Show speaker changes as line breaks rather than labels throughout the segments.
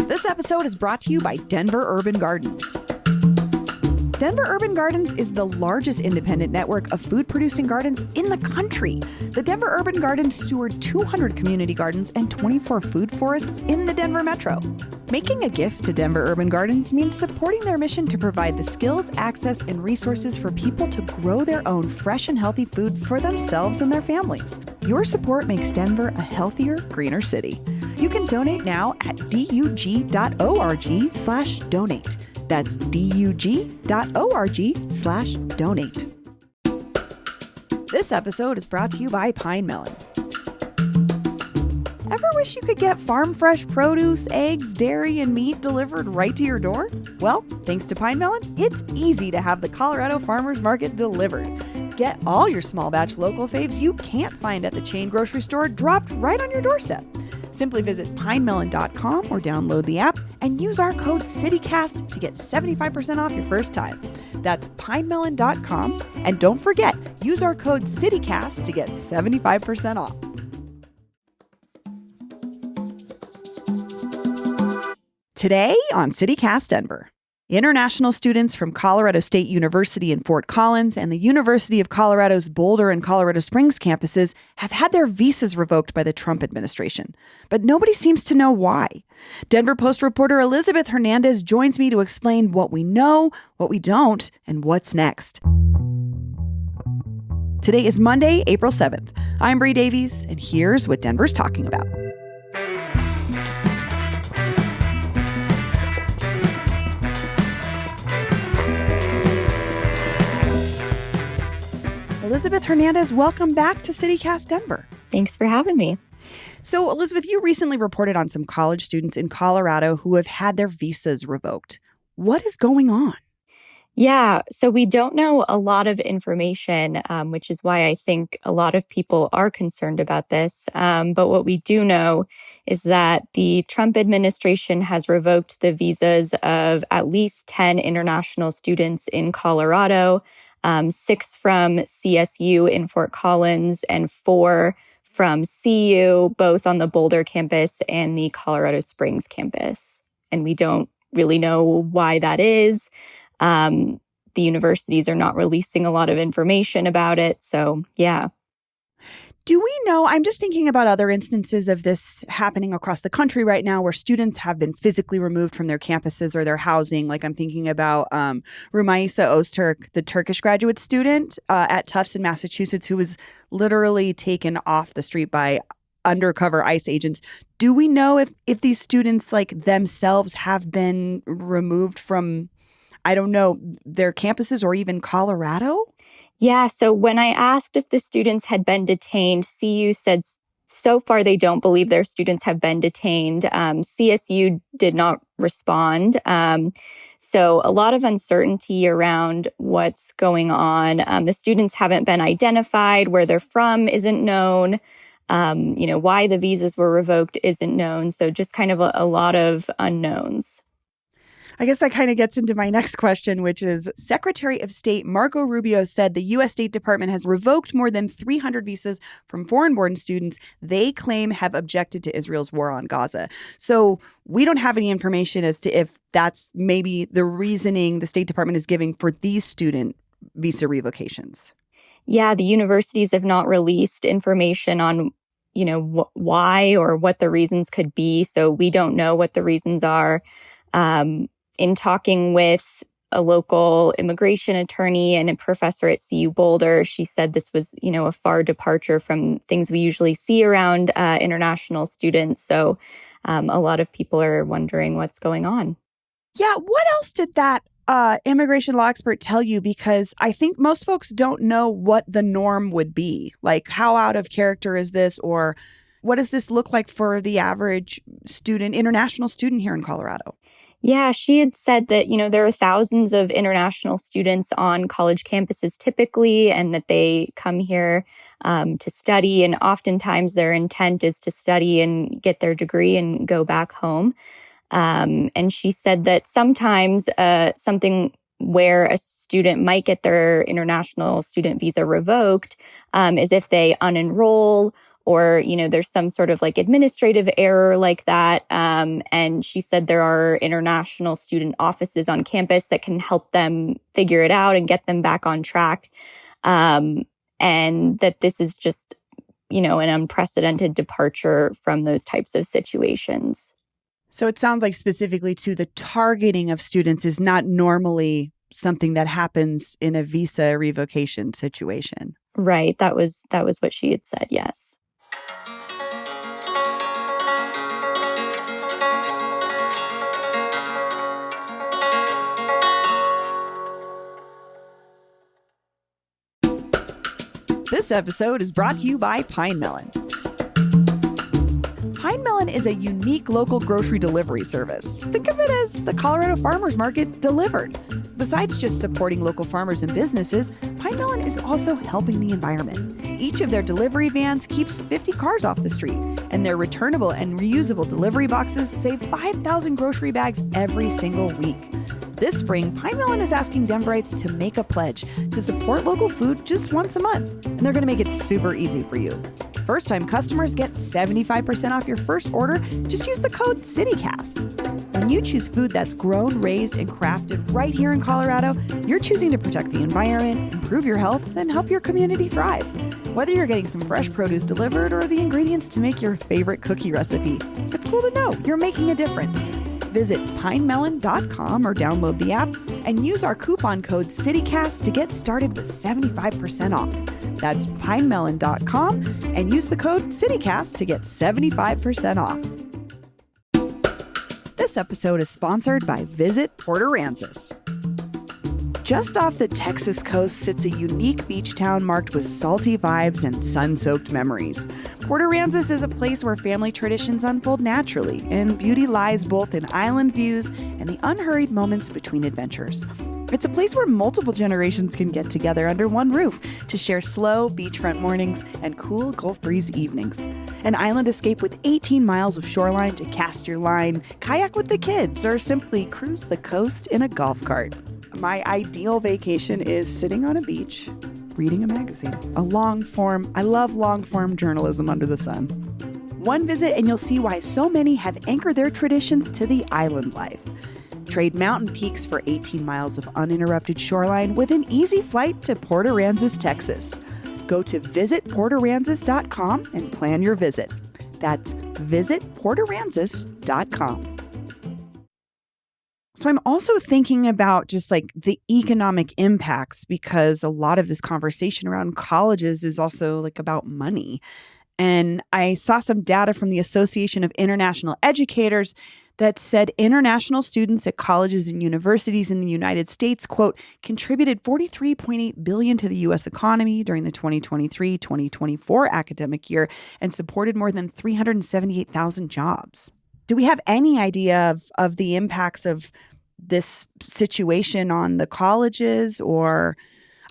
This episode is brought to you by Denver Urban Gardens. Denver Urban Gardens is the largest independent network of food-producing gardens in the country. The Denver Urban Gardens steward 200 community gardens and 24 food forests in the Denver metro. Making a gift to Denver Urban Gardens means supporting their mission to provide the skills, access, and resources for people to grow their own fresh and healthy food for themselves and their families. Your support makes Denver a healthier, greener city. You can donate now at dug.org/donate. That's dug.org/donate. This episode is brought to you by Pine Melon. Ever wish you could get farm fresh produce, eggs, dairy, and meat delivered right to your door? Well, thanks to Pine Melon, it's easy to have the Colorado Farmers Market delivered. Get all your small batch local faves you can't find at the chain grocery store dropped right on your doorstep. Simply visit pinemelon.com or download the app and use our code CityCast to get 75% off your first time. That's pinemelon.com. And don't forget, use our code CityCast to get 75% off. Today on CityCast Denver, international students from Colorado State University in Fort Collins and the University of Colorado's Boulder and Colorado Springs campuses have had their visas revoked by the Trump administration, but nobody seems to know why. Denver Post reporter Elizabeth Hernandez joins me to explain what we know, what we don't, and what's next. Today is Monday, April 7th. I'm Bree Davies, and here's what Denver's talking about. Elizabeth Hernandez, welcome back to CityCast Denver.
Thanks for having me.
So, Elizabeth, you recently reported on some college students in Colorado who have had their visas revoked. What is going on?
Yeah, so we don't know a lot of information, which is why I think a lot of people are concerned about this. But what we do know is that the Trump administration has revoked the visas of at least 10 international students in Colorado, 6 from CSU in Fort Collins, and 4 from CU, both on the Boulder campus and the Colorado Springs campus. And we don't really know why that is. The universities are not releasing a lot of information about it. So, yeah.
Do we know, I'm just thinking about other instances of this happening across the country right now where students have been physically removed from their campuses or their housing. Like I'm thinking about Rumaisa Öztürk, the Turkish graduate student at Tufts in Massachusetts, who was literally taken off the street by undercover ICE agents. Do we know if these students like themselves have been removed from, I don't know, their campuses or even Colorado?
Yeah, so when I asked if the students had been detained, CU said so far they don't believe their students have been detained. CSU did not respond. So a lot of uncertainty around what's going on. The students haven't been identified. Where they're from isn't known. Why the visas were revoked isn't known. So just kind of a lot of unknowns.
I guess that kind of gets into my next question, which is Secretary of State Marco Rubio said the U.S. State Department has revoked more than 300 visas from foreign-born students they claim have objected to Israel's war on Gaza. So we don't have any information as to if that's maybe the reasoning the State Department is giving for these student visa revocations.
Yeah, the universities have not released information on why or what the reasons could be. So we don't know what the reasons are. In talking with a local immigration attorney and a professor at CU Boulder, she said this was, a far departure from things we usually see around international students. So a lot of people are wondering what's going on.
Yeah, what else did that immigration law expert tell you? Because I think most folks don't know what the norm would be. Like, how out of character is this? Or what does this look like for the average student, international student here in Colorado?
Yeah, she had said that, there are thousands of international students on college campuses typically, and that they come here to study. And oftentimes their intent is to study and get their degree and go back home. And she said that sometimes something where a student might get their international student visa revoked is if they unenroll or, there's some sort of like administrative error like that. And she said there are international student offices on campus that can help them figure it out and get them back on track. And that this is just, an unprecedented departure from those types of situations.
So it sounds like specifically to the targeting of students is not normally something that happens in a visa revocation situation.
Right. That was what she had said. Yes.
This episode is brought to you by Pine Melon. Pine Melon is a unique local grocery delivery service. Think of it as the Colorado Farmers Market delivered. Besides just supporting local farmers and businesses, Pine Melon is also helping the environment. Each of their delivery vans keeps 50 cars off the street, and their returnable and reusable delivery boxes save 5,000 grocery bags every single week. This spring, Pine Melon is asking Denverites to make a pledge to support local food just once a month, and they're going to make it super easy for you. First-time customers get 75% off your first order. Just use the code CityCast. When you choose food that's grown, raised, and crafted right here in Colorado, you're choosing to protect the environment, improve your health, and help your community thrive. Whether you're getting some fresh produce delivered or the ingredients to make your favorite cookie recipe, it's cool to know you're making a difference. Visit pinemelon.com or download the app and use our coupon code CityCast to get started with 75% off. That's pinemelon.com and use the code CityCast to get 75% off. This episode is sponsored by Visit Port Aransas. Just off the Texas coast sits a unique beach town marked with salty vibes and sun-soaked memories. Port Aransas is a place where family traditions unfold naturally, and beauty lies both in island views and the unhurried moments between adventures. It's a place where multiple generations can get together under one roof to share slow beachfront mornings and cool Gulf breeze evenings. An island escape with 18 miles of shoreline to cast your line, kayak with the kids, or simply cruise the coast in a golf cart. My ideal vacation is sitting on a beach, reading a magazine. I love long-form journalism under the sun. One visit and you'll see why so many have anchored their traditions to the island life. Trade mountain peaks for 18 miles of uninterrupted shoreline with an easy flight to Port Aransas, Texas. Go to visitportaransas.com and plan your visit. That's visitportaransas.com. So I'm also thinking about just like the economic impacts, because a lot of this conversation around colleges is also like about money. And I saw some data from the Association of International Educators that said international students at colleges and universities in the United States, quote, contributed $43.8 billion to the U.S. economy during the 2023-2024 academic year and supported more than 378,000 jobs. Do we have any idea of the impacts of this situation on the colleges? Or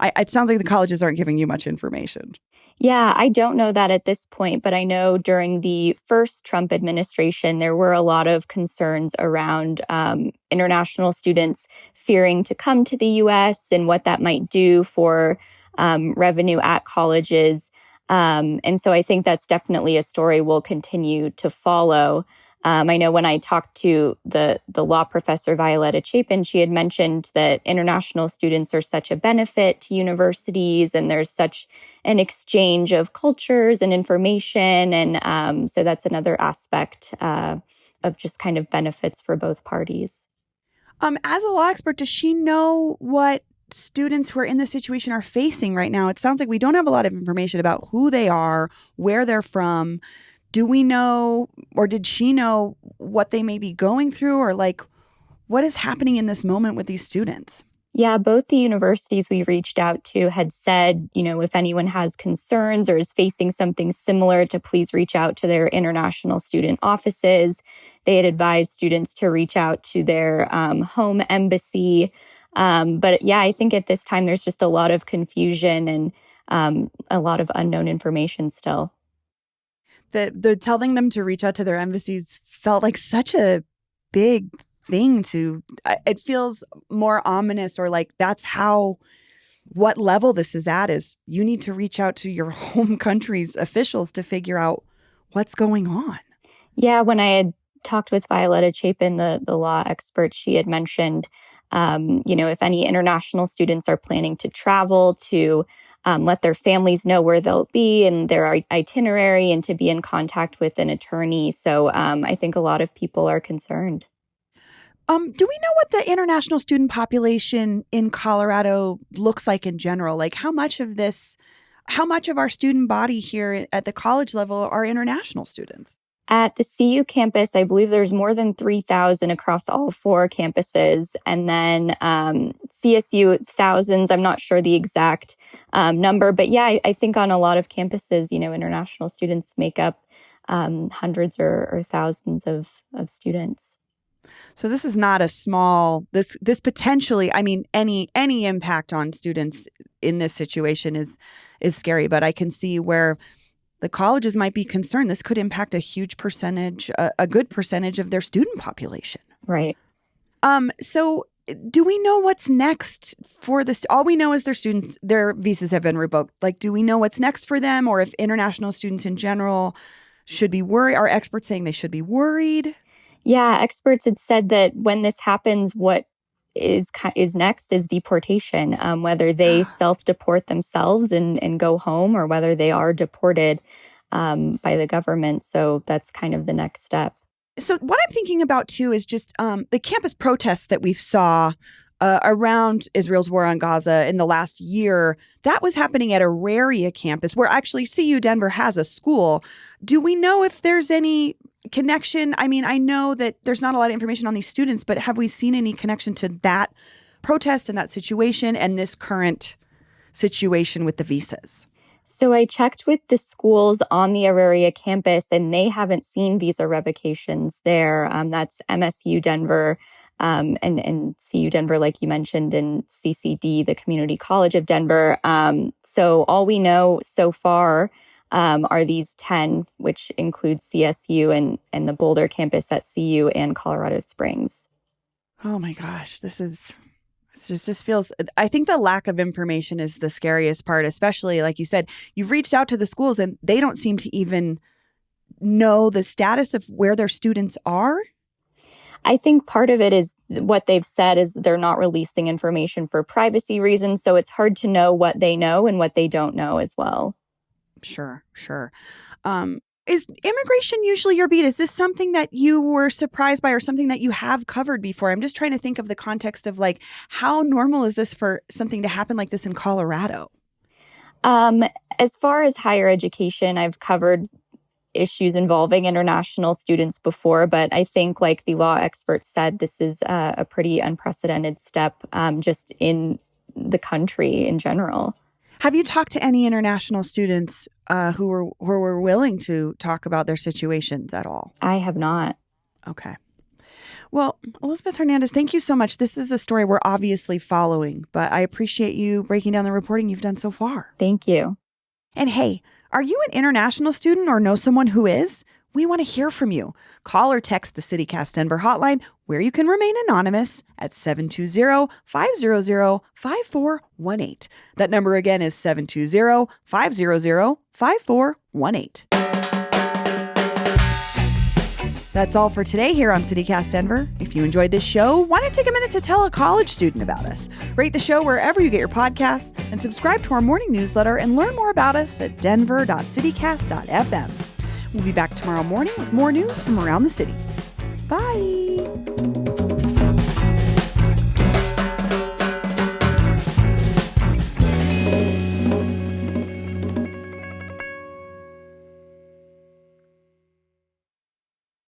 it sounds like the colleges aren't giving you much information.
Yeah, I don't know that at this point, but I know during the first Trump administration, there were a lot of concerns around international students fearing to come to the U.S. and what that might do for revenue at colleges. And so I think that's definitely a story we'll continue to follow. I know when I talked to the law professor, Violetta Chapin, she had mentioned that international students are such a benefit to universities, and there's such an exchange of cultures and information. And so that's another aspect of just kind of benefits for both parties.
As a law expert, does she know what students who are in this situation are facing right now? It sounds like we don't have a lot of information about who they are, where they're from. Do we know, or did she know what they may be going through, or like what is happening in this moment with these students?
Yeah, both the universities we reached out to had said, if anyone has concerns or is facing something similar, to please reach out to their international student offices. They had advised students to reach out to their home embassy. But yeah, I think at this time there's just a lot of confusion and a lot of unknown information still.
The telling them to reach out to their embassies felt like such a big thing it feels more ominous, or like that's how what level this is at is you need to reach out to your home country's officials to figure out what's going on.
Yeah, when I had talked with Violetta Chapin, the law expert, she had mentioned, if any international students are planning to travel, to let their families know where they'll be and their itinerary, and to be in contact with an attorney. So I think a lot of people are concerned.
Do we know what the international student population in Colorado looks like in general? Like how much of our student body here at the college level are international students?
At the CU campus, I believe there's more than 3,000 across all 4 campuses. And then CSU, thousands. I'm not sure the exact number. But yeah, I think on a lot of campuses, international students make up hundreds or thousands of students.
So this is not a small, this potentially, I mean, any impact on students in this situation is scary. But I can see where the colleges might be concerned. This could impact a huge percentage, a good percentage of their student population.
Right.
So do we know what's next for this? All we know is their visas have been revoked. Like, do we know what's next for them, or if international students in general should be worried? Are experts saying they should be worried?
Yeah, experts had said that when this happens, what is next is deportation, whether they self-deport themselves and go home, or whether they are deported by the government. So that's kind of the next step.
So what I'm thinking about, too, is just the campus protests that we saw around Israel's war on Gaza in the last year. That was happening at Auraria campus, where actually CU Denver has a school. Do we know if there's any connection? I mean, I know that there's not a lot of information on these students, but have we seen any connection to that protest and that situation and this current situation with the visas?
So I checked with the schools on the Auraria campus, and they haven't seen visa revocations there. That's MSU Denver and CU Denver, like you mentioned, and CCD, the Community College of Denver. So all we know so far are these 10, which includes CSU and the Boulder campus at CU and Colorado Springs.
Oh my gosh, it just feels, I think the lack of information is the scariest part, especially like you said, you've reached out to the schools and they don't seem to even know the status of where their students are.
I think part of it is what they've said is they're not releasing information for privacy reasons. So it's hard to know what they know and what they don't know as well.
Sure. Is immigration usually your beat? Is this something that you were surprised by or something that you have covered before? I'm just trying to think of the context of like, how normal is this for something to happen like this in Colorado?
As far as higher education, I've covered issues involving international students before, but I think like the law experts said, this is a pretty unprecedented step just in the country in general.
Have you talked to any international students who were willing to talk about their situations at all?
I have not.
Okay. Well, Elizabeth Hernandez, thank you so much. This is a story we're obviously following, but I appreciate you breaking down the reporting you've done so far.
Thank you.
And hey, are you an international student or know someone who is? We want to hear from you. Call or text the CityCast Denver hotline, where you can remain anonymous, at 720-500-5418. That number again is 720-500-5418. That's all for today here on CityCast Denver. If you enjoyed this show, why not take a minute to tell a college student about us? Rate the show wherever you get your podcasts and subscribe to our morning newsletter and learn more about us at denver.citycast.fm. We'll be back tomorrow morning with more news from around the city. Bye.